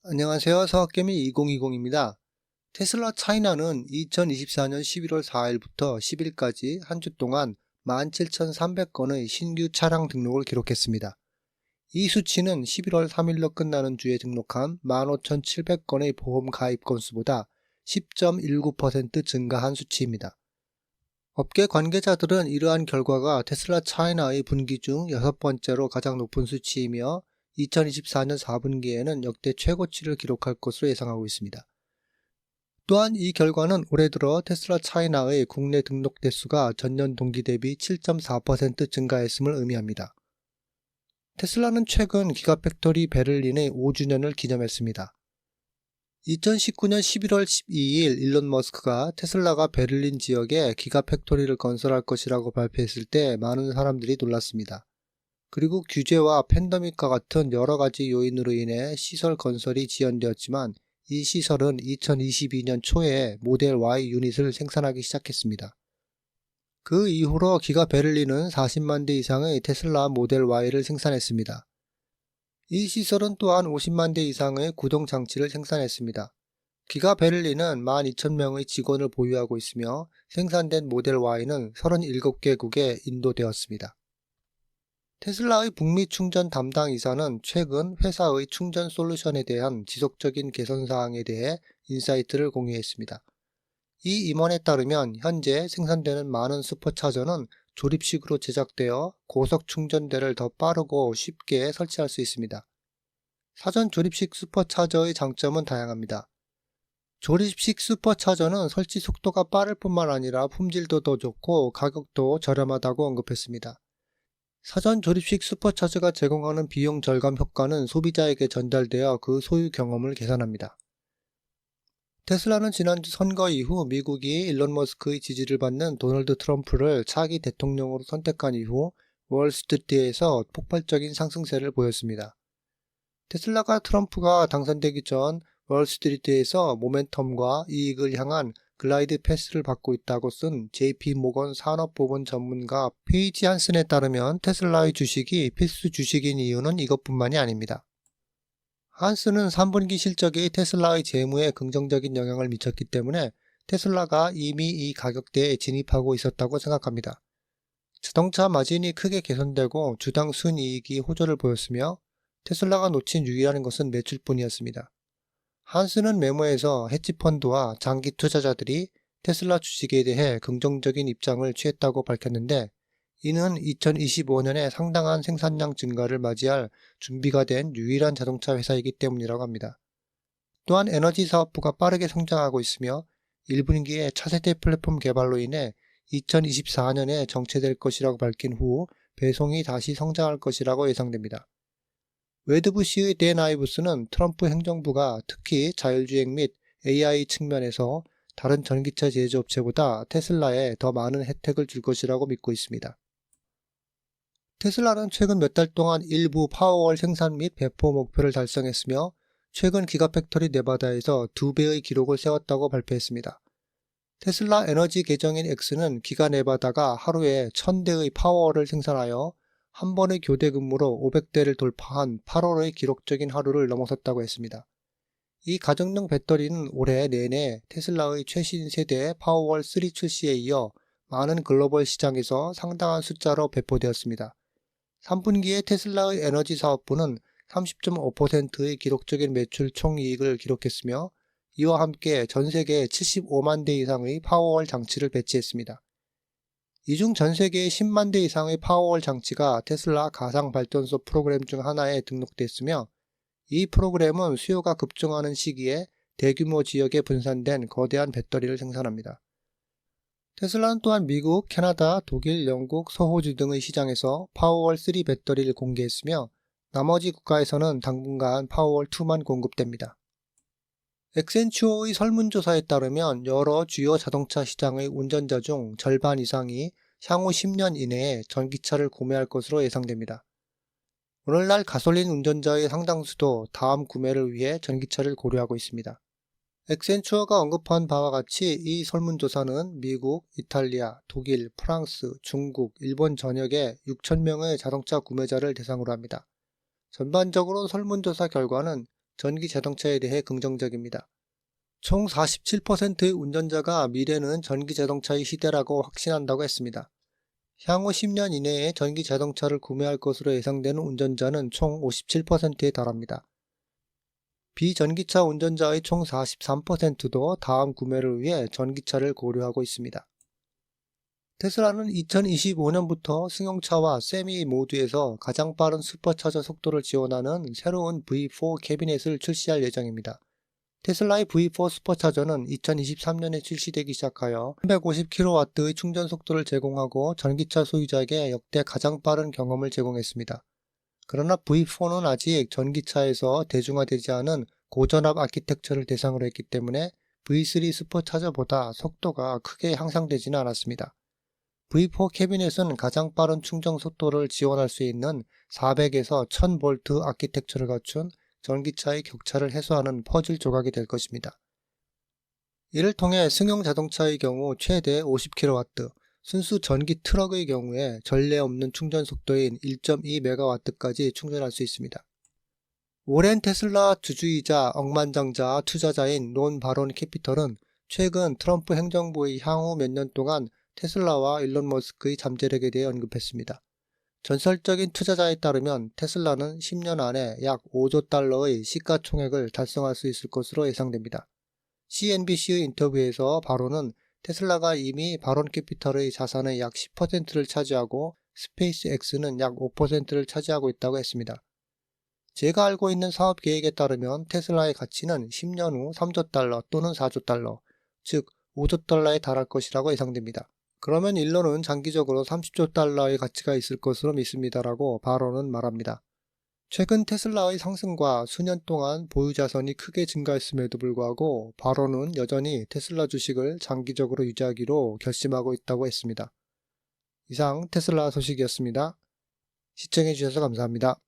안녕하세요. 서학개미 2020입니다. 테슬라 차이나는 2024년 11월 4일부터 10일까지 한 주 동안 17,300건의 신규 차량 등록을 기록했습니다. 이 수치는 11월 3일로 끝나는 주에 등록한 15,700건의 보험 가입 건수보다 10.19% 증가한 수치입니다. 업계 관계자들은 이러한 결과가 테슬라 차이나의 분기 중 6번째로 가장 높은 수치이며 2024년 4분기에는 역대 최고치를 기록할 것으로 예상하고 있습니다. 또한 이 결과는 올해 들어 테슬라 차이나의 국내 등록 대수가 전년 동기 대비 7.4% 증가했음을 의미합니다. 테슬라는 최근 기가팩토리 베를린의 5주년을 기념했습니다. 2019년 11월 12일 일론 머스크가 테슬라가 베를린 지역에 기가팩토리를 건설할 것이라고 발표했을 때 많은 사람들이 놀랐습니다. 그리고 규제와 팬데믹과 같은 여러 가지 요인으로 인해 시설 건설이 지연되었지만 이 시설은 2022년 초에 모델 Y 유닛을 생산하기 시작했습니다. 그 이후로 기가 베를린은 40만 대 이상의 테슬라 모델 Y를 생산했습니다. 이 시설은 또한 50만 대 이상의 구동 장치를 생산했습니다. 기가 베를린은 12,000명의 직원을 보유하고 있으며 생산된 모델 Y는 37개국에 인도되었습니다. 테슬라의 북미 충전 담당 이사는 최근 회사의 충전 솔루션에 대한 지속적인 개선 사항에 대해 인사이트를 공유했습니다. 이 임원에 따르면 현재 생산되는 많은 슈퍼차저는 조립식으로 제작되어 고속 충전대를 더 빠르고 쉽게 설치할 수 있습니다. 사전 조립식 슈퍼차저의 장점은 다양합니다. 조립식 슈퍼차저는 설치 속도가 빠를 뿐만 아니라 품질도 더 좋고 가격도 저렴하다고 언급했습니다. 사전 조립식 슈퍼차저가 제공하는 비용 절감 효과는 소비자에게 전달되어 그 소유 경험을 개선합니다. 테슬라는 지난주 선거 이후 미국이 일론 머스크의 지지를 받는 도널드 트럼프를 차기 대통령으로 선택한 이후 월스트리트에서 폭발적인 상승세를 보였습니다. 테슬라가 트럼프가 당선되기 전 월스트리트에서 모멘텀과 이익을 향한 글라이드 패스를 받고 있다고 쓴 JP모건 산업부문 전문가 페이지 한슨에 따르면 테슬라의 주식이 필수 주식인 이유는 이것뿐만이 아닙니다. 한슨은 3분기 실적이 테슬라의 재무에 긍정적인 영향을 미쳤기 때문에 테슬라가 이미 이 가격대에 진입하고 있었다고 생각합니다. 자동차 마진이 크게 개선되고 주당 순이익이 호조를 보였으며 테슬라가 놓친 유일한 것은 매출뿐이었습니다. 한슨은 메모에서 헤지펀드와 장기 투자자들이 테슬라 주식에 대해 긍정적인 입장을 취했다고 밝혔는데 이는 2025년에 상당한 생산량 증가를 맞이할 준비가 된 유일한 자동차 회사이기 때문이라고 합니다. 또한 에너지 사업부가 빠르게 성장하고 있으며 1분기에 차세대 플랫폼 개발로 인해 2024년에 정체될 것이라고 밝힌 후 배송이 다시 성장할 것이라고 예상됩니다. 웨드부시의 댄 아이브스는 트럼프 행정부가 특히 자율주행 및 AI 측면에서 다른 전기차 제조업체보다 테슬라에 더 많은 혜택을 줄 것이라고 믿고 있습니다. 테슬라는 최근 몇 달 동안 일부 파워월 생산 및 배포 목표를 달성했으며 최근 기가팩토리 네바다에서 2배의 기록을 세웠다고 발표했습니다. 테슬라 에너지 계정인 X는 기가 네바다가 하루에 1000대의 파워월을 생산하여 한 번의 교대 근무로 500대를 돌파한 8월의 기록적인 하루를 넘어섰다고 했습니다. 이 가정용 배터리는 올해 내내 테슬라의 최신 세대 파워월 3 출시에 이어 많은 글로벌 시장에서 상당한 숫자로 배포되었습니다. 3분기에 테슬라의 에너지 사업부는 30.5%의 기록적인 매출 총이익을 기록했으며 이와 함께 전 세계 75만 대 이상의 파워월 장치를 배치했습니다. 이 중 전 세계의 10만 대 이상의 파워월 장치가 테슬라 가상 발전소 프로그램 중 하나에 등록됐으며 이 프로그램은 수요가 급증하는 시기에 대규모 지역에 분산된 거대한 배터리를 생산합니다. 테슬라는 또한 미국, 캐나다, 독일, 영국, 서호주 등의 시장에서 파워월 3 배터리를 공개했으며 나머지 국가에서는 당분간 파워월 2만 공급됩니다. 엑센추어의 설문조사에 따르면 여러 주요 자동차 시장의 운전자 중 절반 이상이 향후 10년 이내에 전기차를 구매할 것으로 예상됩니다. 오늘날 가솔린 운전자의 상당수도 다음 구매를 위해 전기차를 고려하고 있습니다. 엑센추어가 언급한 바와 같이 이 설문조사는 미국, 이탈리아, 독일, 프랑스, 중국, 일본 전역의 6,000명의 자동차 구매자를 대상으로 합니다. 전반적으로 설문조사 결과는 전기 자동차에 대해 긍정적입니다. 총 47%의 운전자가 미래는 전기 자동차의 시대라고 확신한다고 했습니다. 향후 10년 이내에 전기 자동차를 구매할 것으로 예상되는 운전자는 총 57%에 달합니다. 비전기차 운전자의 총 43%도 다음 구매를 위해 전기차를 고려하고 있습니다. 테슬라는 2025년부터 승용차와 세미 모두에서 가장 빠른 슈퍼차저 속도를 지원하는 새로운 V4 캐비넷을 출시할 예정입니다. 테슬라의 V4 슈퍼차저는 2023년에 출시되기 시작하여 350kW의 충전 속도를 제공하고 전기차 소유자에게 역대 가장 빠른 경험을 제공했습니다. 그러나 V4는 아직 전기차에서 대중화되지 않은 고전압 아키텍처를 대상으로 했기 때문에 V3 슈퍼차저보다 속도가 크게 향상되지는 않았습니다. V4 캐비넷은 가장 빠른 충전 속도를 지원할 수 있는 400에서 1000V 아키텍처를 갖춘 전기차의 격차를 해소하는 퍼즐 조각이 될 것입니다. 이를 통해 승용 자동차의 경우 최대 50kW, 순수 전기 트럭의 경우에 전례 없는 충전 속도인 1.2MW까지 충전할 수 있습니다. 오랜 테슬라 주주이자 억만장자 투자자인 론 바론 캐피털은 최근 트럼프 행정부의 향후 몇 년 동안 테슬라와 일론 머스크의 잠재력에 대해 언급했습니다. 전설적인 투자자에 따르면 테슬라는 10년 안에 약 5조 달러의 시가총액을 달성할 수 있을 것으로 예상됩니다. CNBC의 인터뷰에서 바론은 테슬라가 이미 바론 캐피털의 자산의 약 10%를 차지하고 스페이스X는 약 5%를 차지하고 있다고 했습니다. 제가 알고 있는 사업 계획에 따르면 테슬라의 가치는 10년 후 3조 달러 또는 4조 달러, 즉 5조 달러에 달할 것이라고 예상됩니다. 그러면 일론은 장기적으로 30조 달러의 가치가 있을 것으로 믿습니다라고 바론은 말합니다. 최근 테슬라의 상승과 수년 동안 보유 자산이 크게 증가했음에도 불구하고 바론은 여전히 테슬라 주식을 장기적으로 유지하기로 결심하고 있다고 했습니다. 이상 테슬라 소식이었습니다. 시청해주셔서 감사합니다.